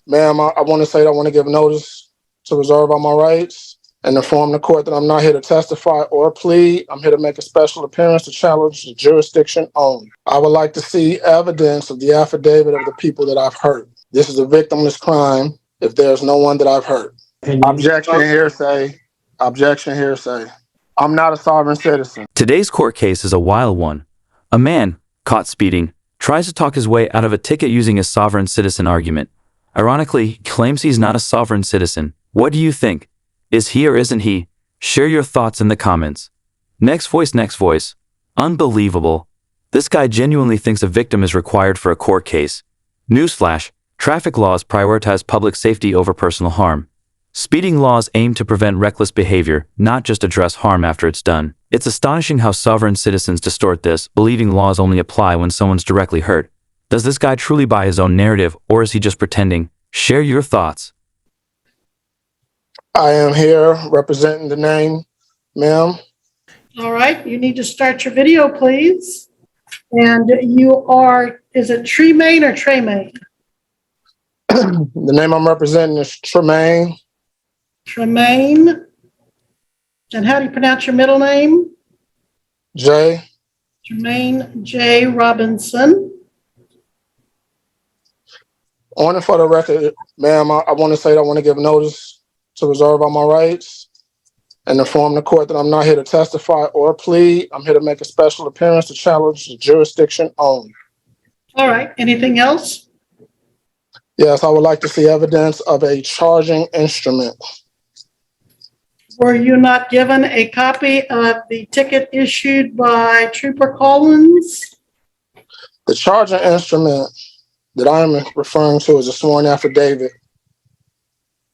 Ma'am, I want to say that I want to give notice to reserve all my rights and inform the court that I'm not here to testify or plead. I'm here to make a special appearance to challenge the jurisdiction only. I would like to see evidence of the affidavit of the people that I've hurt. This is a victimless crime if there's no one that I've hurt. Objection, hearsay. Objection, hearsay. I'm not a sovereign citizen. Today's court case is a wild one. A man, caught speeding, tries to talk his way out of a ticket using his sovereign citizen argument. Ironically, he claims he's not a sovereign citizen. What do you think? Is he or isn't he? Share your thoughts in the comments. Next voice. Unbelievable. This guy genuinely thinks a victim is required for a court case. Newsflash, traffic laws prioritize public safety over personal harm. Speeding laws aim to prevent reckless behavior, not just address harm after it's done. It's astonishing how sovereign citizens distort this, believing laws only apply when someone's directly hurt. Does this guy truly buy his own narrative, or is he just pretending? Share your thoughts. I am here representing the name, ma'am. All right, you need to start your video, please. And you are, is it Tremaine or Tremaine? The name I'm representing is Tremaine. Tremaine. And how do you pronounce your middle name? J. Tremaine J. Robinson. On and for the record, ma'am, I want to say that I want to give notice to reserve all my rights and inform the court that I'm not here to testify or plead. I'm here to make a special appearance to challenge the jurisdiction only. All right, anything else? Yes, I would like to see evidence of a charging instrument. Were you not given a copy of the ticket issued by Trooper Collins? The charging instrument that I am referring to is a sworn affidavit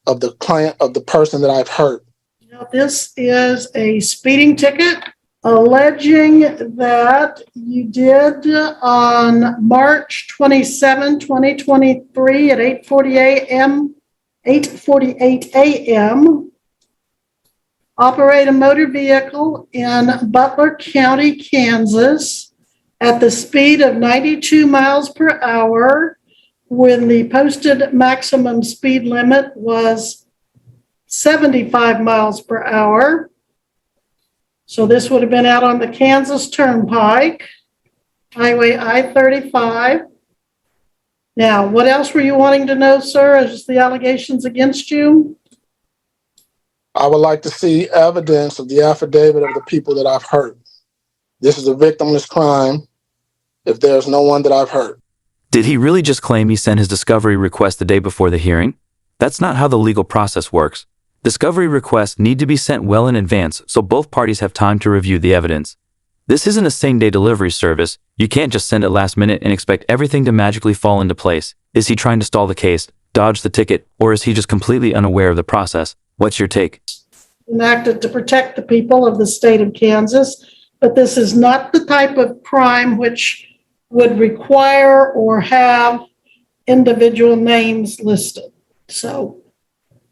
of the client, of the person that I've hurt. Now, this is a speeding ticket alleging that you did on March 27, 2023 at 8:48 a.m. operate a motor vehicle in Butler County, Kansas at the speed of 92 miles per hour when the posted maximum speed limit was 75 miles per hour. So this would have been out on the Kansas Turnpike, Highway I-35. Now, what else were you wanting to know, sir, as the allegations against you? I would like to see evidence of the affidavit of the people that I've hurt. This is a victimless crime if there's no one that I've hurt. Did he really just claim he sent his discovery request the day before the hearing? That's not how the legal process works. Discovery requests need to be sent well in advance so both parties have time to review the evidence. This isn't a same-day delivery service. You can't just send it last minute and expect everything to magically fall into place. Is he trying to stall the case, dodge the ticket, or is he just completely unaware of the process? What's your take? Enacted to protect the people of the state of Kansas, but this is not the type of crime which would require or have individual names listed. So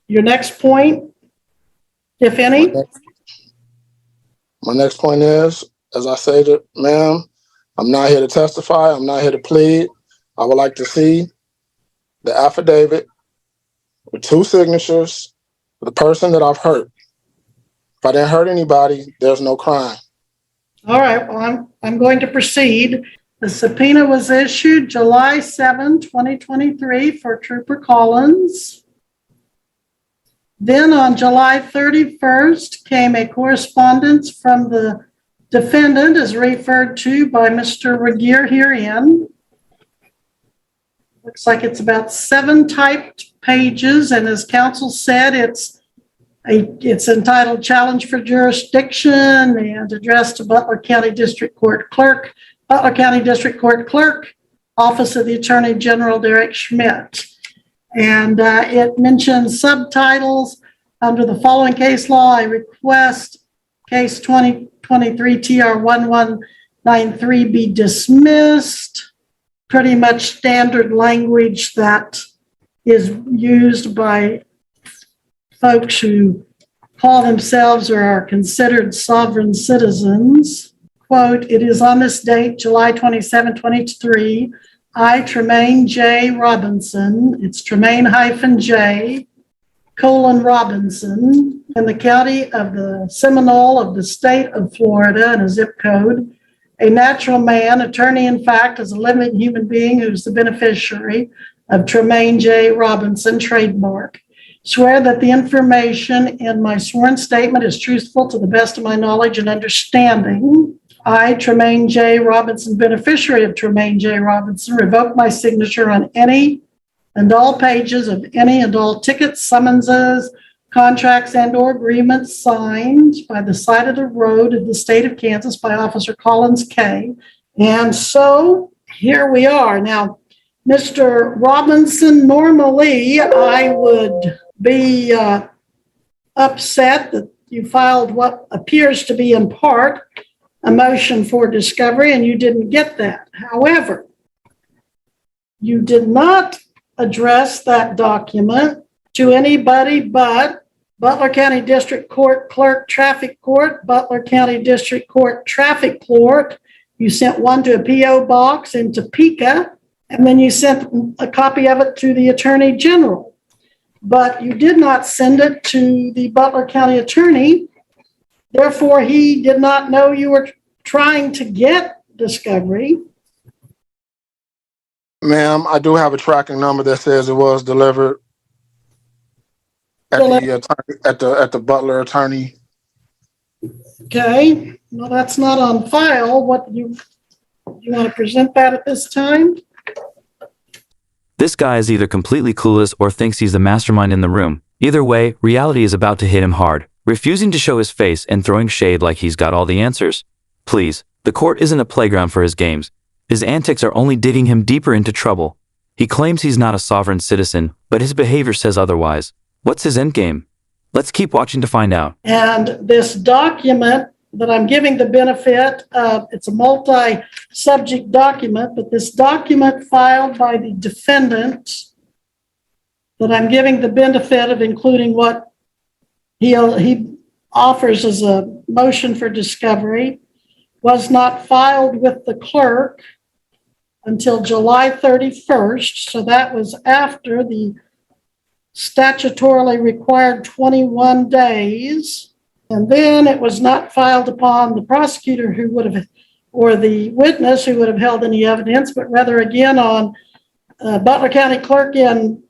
your next point, if any? My next point is, as I stated, ma'am, I'm not here to testify. I'm not here to plead. I would like to see the affidavit with 2 signatures for the person that I've hurt. If I didn't hurt anybody, there's no crime. All right, well, I'm going to proceed. The subpoena was issued July 7, 2023 for Trooper Collins. Then on July 31st came a correspondence from the defendant as referred to by Mr. Regier herein. Looks like it's about 7 typed pages, and as counsel said, it's entitled Challenge for Jurisdiction and addressed to Butler County District Court Clerk, Butler County District Court Clerk, Office of the Attorney General Derek Schmidt. And it mentions subtitles under the following case law. I request case 2023 TR 1193 be dismissed. Pretty much standard language that is used by folks who call themselves or are considered sovereign citizens. Quote, it is on this date, July 27, 23, I, Tremaine J. Robinson, it's Tremaine-J, Robinson, in the county of the Seminole of the state of Florida and a zip code, a natural man, attorney in fact, as a living human being who's the beneficiary of Tremaine J. Robinson trademark. Swear that the information in my sworn statement is truthful to the best of my knowledge and understanding. I, Tremaine J. Robinson, beneficiary of Tremaine J. Robinson, revoke my signature on any and all pages of any and all tickets, summonses, contracts, and/or agreements signed by the side of the road in the state of Kansas by Officer Collins K. And so here we are. Now, Mr. Robinson, normally I would be upset that you filed what appears to be in part a motion for discovery and you didn't get that. However, you did not address that document to anybody but Butler County District Court Clerk Traffic Court, Butler County District Court Traffic Court. You sent one to a P.O. box in Topeka, and then you sent a copy of it to the Attorney General. But you did not send it to the Butler County Attorney. Therefore, he did not know you were trying to get discovery. Ma'am, I do have a tracking number that says it was delivered at the Butler attorney. Okay, well, that's not on file. What you want to present that at this time? This guy is either completely clueless or thinks he's the mastermind in the room. Either way, reality is about to hit him hard, refusing to show his face and throwing shade like he's got all the answers. Please, the court isn't a playground for his games. His antics are only digging him deeper into trouble. He claims he's not a sovereign citizen, but his behavior says otherwise. What's his endgame? Let's keep watching to find out. And this document that I'm giving the benefit of, it's a multi-subject document, but this document filed by the defendant that I'm giving the benefit of including what he offers as a motion for discovery was not filed with the clerk until July 31st. So that was after the statutorily required 21 days. And then it was not filed upon the prosecutor who would have, or the witness who would have held any evidence, but rather again on Butler County Clerk in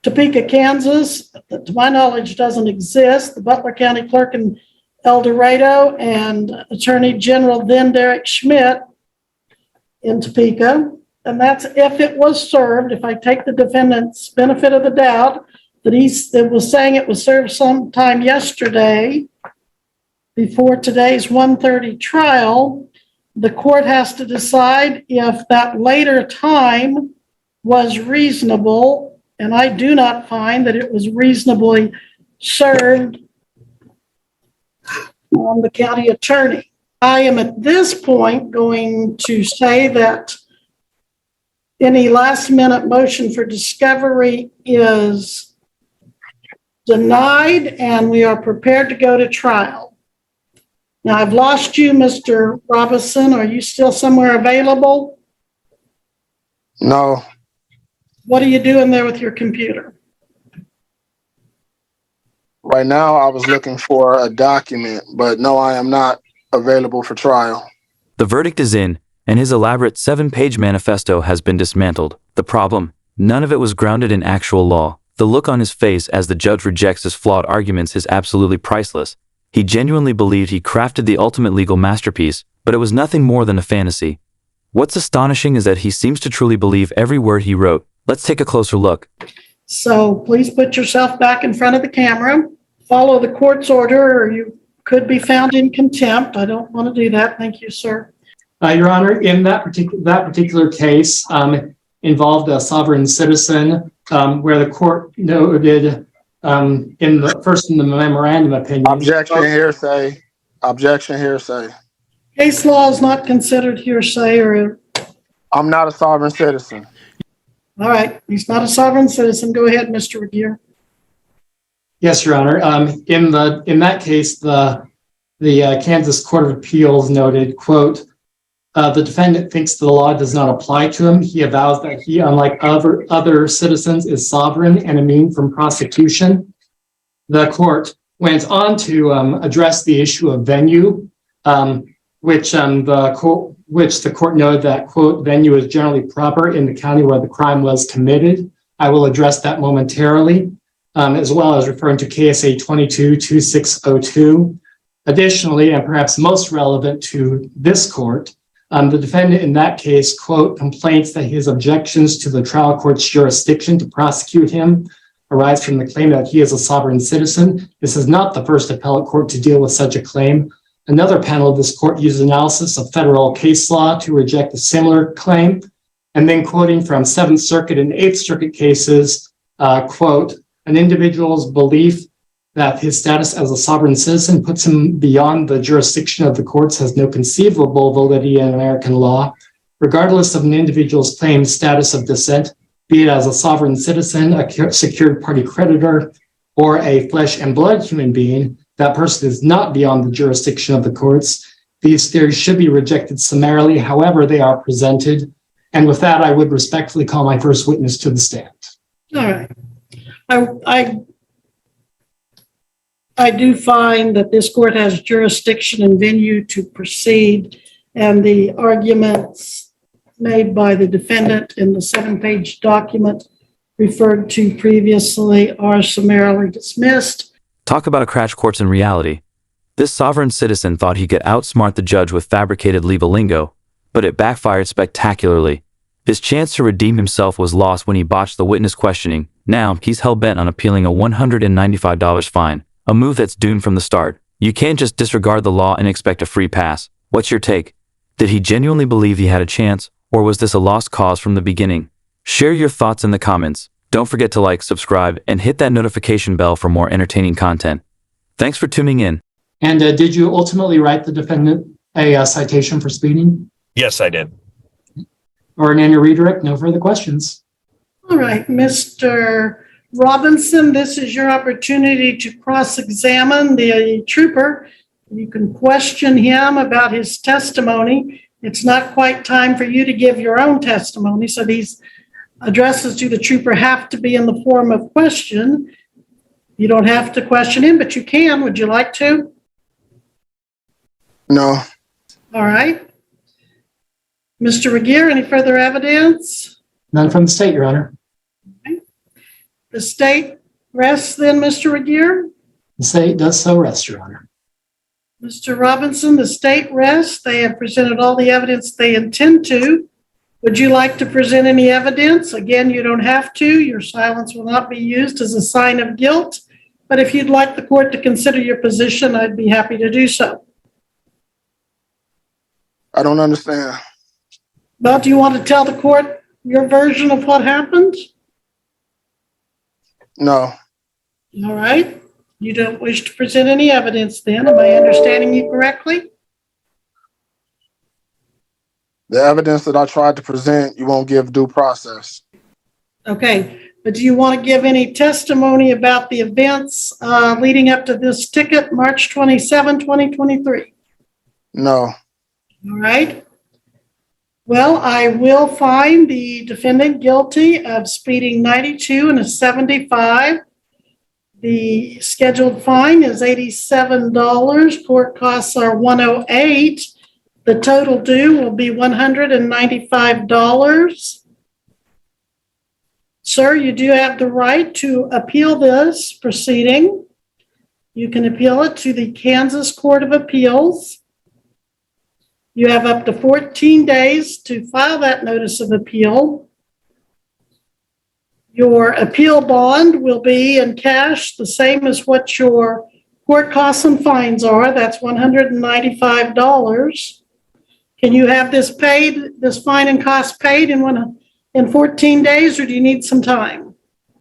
Topeka, Kansas, that to my knowledge doesn't exist, the Butler County Clerk in El Dorado, and Attorney General then Derek Schmidt in Topeka. And that's if it was served, if I take the defendant's benefit of the doubt, that that was saying it was served sometime yesterday before today's 1:30 trial, the court has to decide if that later time was reasonable, and I do not find that it was reasonably served on the county attorney. I am at this point going to say that any last minute motion for discovery is denied and we are prepared to go to trial. Now I've lost you, Mr. Robinson. Are you still somewhere available? No. What are you doing there with your computer? Right now, I was looking for a document, but no, I am not available for trial. The verdict is in, and his elaborate 7-page manifesto has been dismantled. The problem? None of it was grounded in actual law. The look on his face as the judge rejects his flawed arguments is absolutely priceless. He genuinely believed he crafted the ultimate legal masterpiece, but it was nothing more than a fantasy. What's astonishing is that he seems to truly believe every word he wrote. Let's take a closer look. So please put yourself back in front of the camera. Follow the court's order, or you could be found in contempt. I don't want to do that. Thank you, sir. Your Honor, in that particular case, involved a sovereign citizen, where the court noted in the memorandum opinion. Objection, hearsay. Objection, hearsay. Case law is not considered hearsay or. I'm not a sovereign citizen. All right, he's not a sovereign citizen. Go ahead, Mr. Regier. Yes, Your Honor. In that case, the Kansas Court of Appeals noted, quote, The defendant thinks the law does not apply to him. He avows that he, unlike other citizens, is sovereign and immune from prosecution. The court went on to address the issue of venue, which the court noted that, quote, venue is generally proper in the county where the crime was committed. I will address that momentarily, as well as referring to KSA 22-2602. Additionally, and perhaps most relevant to this court, the defendant in that case, quote, complains that his objections to the trial court's jurisdiction to prosecute him arise from the claim that he is a sovereign citizen. This is not the first appellate court to deal with such a claim. Another panel of this court used analysis of federal case law to reject a similar claim. And then quoting from Seventh Circuit and Eighth Circuit cases, quote, an individual's belief that his status as a sovereign citizen puts him beyond the jurisdiction of the courts has no conceivable validity in American law. Regardless of an individual's claimed status of descent, be it as a sovereign citizen, a secured party creditor, or a flesh and blood human being, that person is not beyond the jurisdiction of the courts. These theories should be rejected summarily, however they are presented. And with that, I would respectfully call my first witness to the stand. All right. I do find that this court has jurisdiction and venue to proceed, and the arguments made by the defendant in the 7-page document referred to previously are summarily dismissed. Talk about a crash course in reality. This sovereign citizen thought he could outsmart the judge with fabricated legal lingo, but it backfired spectacularly. His chance to redeem himself was lost when he botched the witness questioning. Now, he's hell-bent on appealing a $195 fine, a move that's doomed from the start. You can't just disregard the law and expect a free pass. What's your take? Did he genuinely believe he had a chance, or was this a lost cause from the beginning? Share your thoughts in the comments. Don't forget to like, subscribe, and hit that notification bell for more entertaining content. Thanks for tuning in. And did you ultimately write the defendant a citation for speeding? Yes, I did. Or an annual redirect? No further questions. All right, Mr. Robinson, this is your opportunity to cross-examine the trooper. You can question him about his testimony. It's not quite time for you to give your own testimony, so these addresses to the trooper have to be in the form of question. You don't have to question him, but you can. Would you like to? No. All right. Mr. Regier, any further evidence? None from the state, Your Honor. Okay. The state rests then, Mr. Regier? The state does so rest, Your Honor. Mr. Robinson, the state rests. They have presented all the evidence they intend to. Would you like to present any evidence? Again, you don't have to. Your silence will not be used as a sign of guilt. But if you'd like the court to consider your position, I'd be happy to do so. I don't understand. Well, do you want to tell the court your version of what happened? No. All right. You don't wish to present any evidence then. Am I understanding you correctly? The evidence that I tried to present, you won't give due process. Okay. But do you want to give any testimony about the events leading up to this ticket, March 27, 2023? No. All right. Well, I will find the defendant guilty of speeding 92 and a 75. The scheduled fine is $87. Court costs are $108. The total due will be $195. Sir, you do have the right to appeal this proceeding. You can appeal it to the Kansas Court of Appeals. You have up to 14 days to file that notice of appeal. Your appeal bond will be in cash, the same as what your court costs and fines are. That's $195. Can you have this paid, this fine and cost paid in 14 days, or do you need some time?